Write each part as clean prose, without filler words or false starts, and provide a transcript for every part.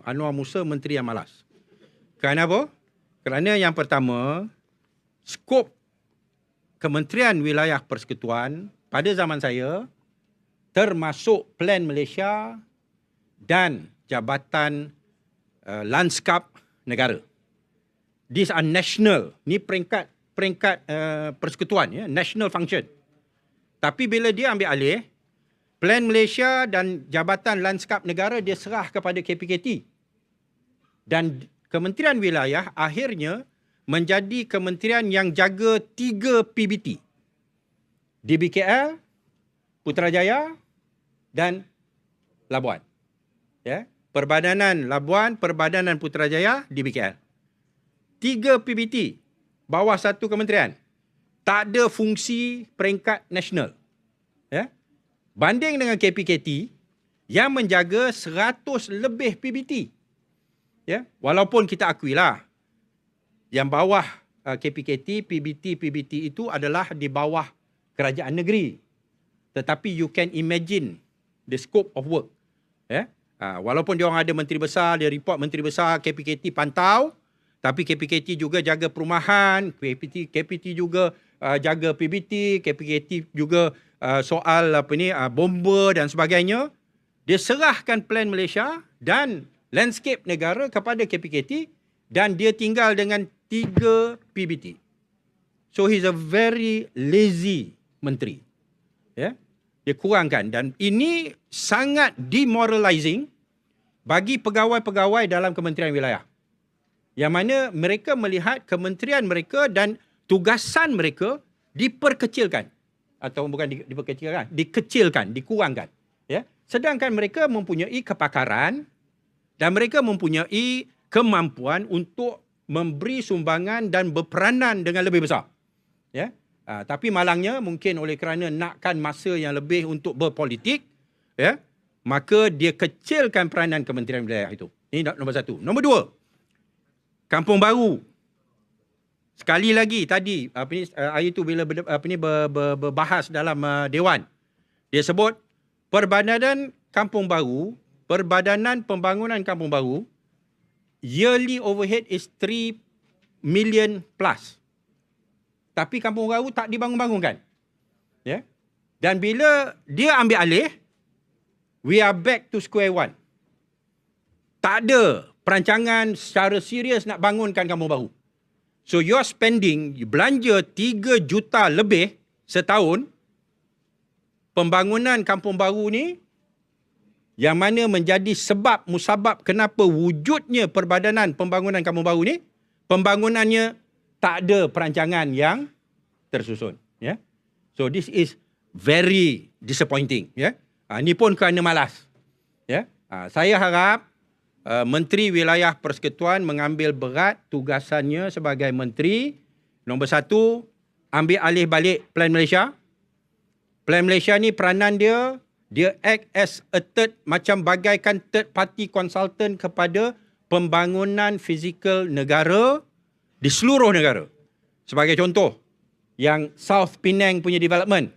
Anwar Musa menteri yang malas. Kerana apa? Kerana yang pertama, skop Kementerian Wilayah Persekutuan pada zaman saya termasuk Plan Malaysia dan Jabatan Lanskap Negara. These are national. Ni peringkat persekutuan, ya, national function. Tapi bila dia ambil alih, Plan Malaysia dan Jabatan Lanskap Negara dia serah kepada KPKT. Dan Kementerian Wilayah akhirnya menjadi kementerian yang jaga 3 PBT. DBKL, Putrajaya dan Labuan. Ya, Perbadanan Labuan, Perbadanan Putrajaya, DBKL. 3 PBT bawah satu kementerian. Tak ada fungsi peringkat nasional. Ya. Banding dengan KPKT yang menjaga 100 lebih PBT. Ya, walaupun kita akuilah yang bawah KPKT, PBT itu adalah di bawah kerajaan negeri. Tetapi you can imagine the scope of work. Ya. Walaupun dia orang ada menteri besar, dia report menteri besar, KPKT pantau, tapi KPKT juga jaga perumahan, KPKT juga jaga PBT, KPKT juga soal bomba dan sebagainya. Dia serahkan Plan Malaysia dan Landscape Negara kepada KPKT dan dia tinggal dengan 3 PBT. So he's a very lazy menteri. Ya. Dia kurangkan dan ini sangat demoralizing bagi pegawai-pegawai dalam Kementerian Wilayah. Yang mana mereka melihat kementerian mereka dan tugasan mereka diperkecilkan. Atau bukan diperkecilkan, dikecilkan, dikurangkan. Ya. Sedangkan mereka mempunyai kepakaran dan mereka mempunyai kemampuan untuk memberi sumbangan dan berperanan dengan lebih besar. Ya. Tapi malangnya mungkin oleh kerana nakkan masa yang lebih untuk berpolitik, ya, maka dia kecilkan peranan Kementerian Wilayah itu. Ini nombor 1. Nombor 2, Kampung Baru. Sekali lagi tadi hari itu bila berbahas dalam Dewan, dia sebut Perbadanan Kampung Baru, Perbadanan Pembangunan Kampung Baru, yearly overhead is 3 million plus. Tapi Kampung Baru tak dibangun-bangunkan. Ya. Dan bila dia ambil alih, we are back to square one. Tak ada perancangan secara serius nak bangunkan Kampung Baru. So you're spending, you belanja 3 juta lebih setahun, pembangunan Kampung Baru ni, yang mana menjadi sebab musabab kenapa wujudnya Perbadanan Pembangunan Kampung Baru ni, pembangunannya tak ada perancangan yang tersusun. Ya. So this is very disappointing. Ya. Ini pun kerana malas. Ya. Saya harap Menteri Wilayah Persekutuan mengambil berat tugasannya sebagai menteri. Nombor 1, ambil alih balik Plan Malaysia. Plan Malaysia ni peranan dia act as a macam bagaikan third party consultant kepada pembangunan fizikal negara di seluruh negara. Sebagai contoh, yang South Penang punya development,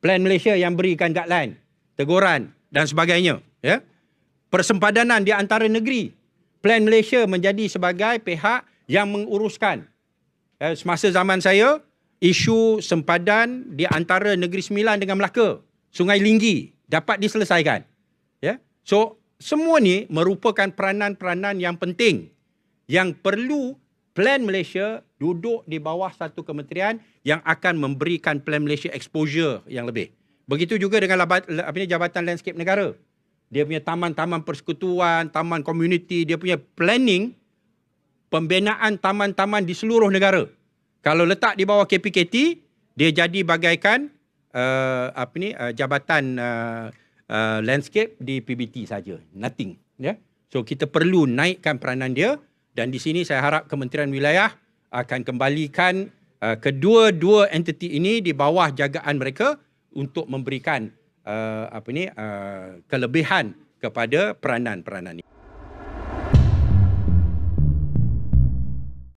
Plan Malaysia yang berikan guideline, teguran dan sebagainya. Ya. Persempadanan di antara negeri, Plan Malaysia menjadi sebagai pihak yang menguruskan. Semasa zaman saya, isu sempadan di antara Negeri Sembilan dengan Melaka, Sungai Linggi dapat diselesaikan. Ya. So, semua ni merupakan peranan-peranan yang penting yang perlu Plan Malaysia duduk di bawah satu kementerian yang akan memberikan Plan Malaysia exposure yang lebih. Begitu juga dengan Jabatan Landscape Negara. Dia punya taman-taman persekutuan, taman komuniti, dia punya planning pembinaan taman-taman di seluruh negara. Kalau letak di bawah KPKT, dia jadi bagaikan jabatan landscape di PBT saja, nothing. Ya. So kita perlu naikkan peranan dia dan di sini saya harap Kementerian Wilayah akan kembalikan kedua-dua entiti ini di bawah jagaan mereka untuk memberikan kelebihan kepada peranan-peranan ini.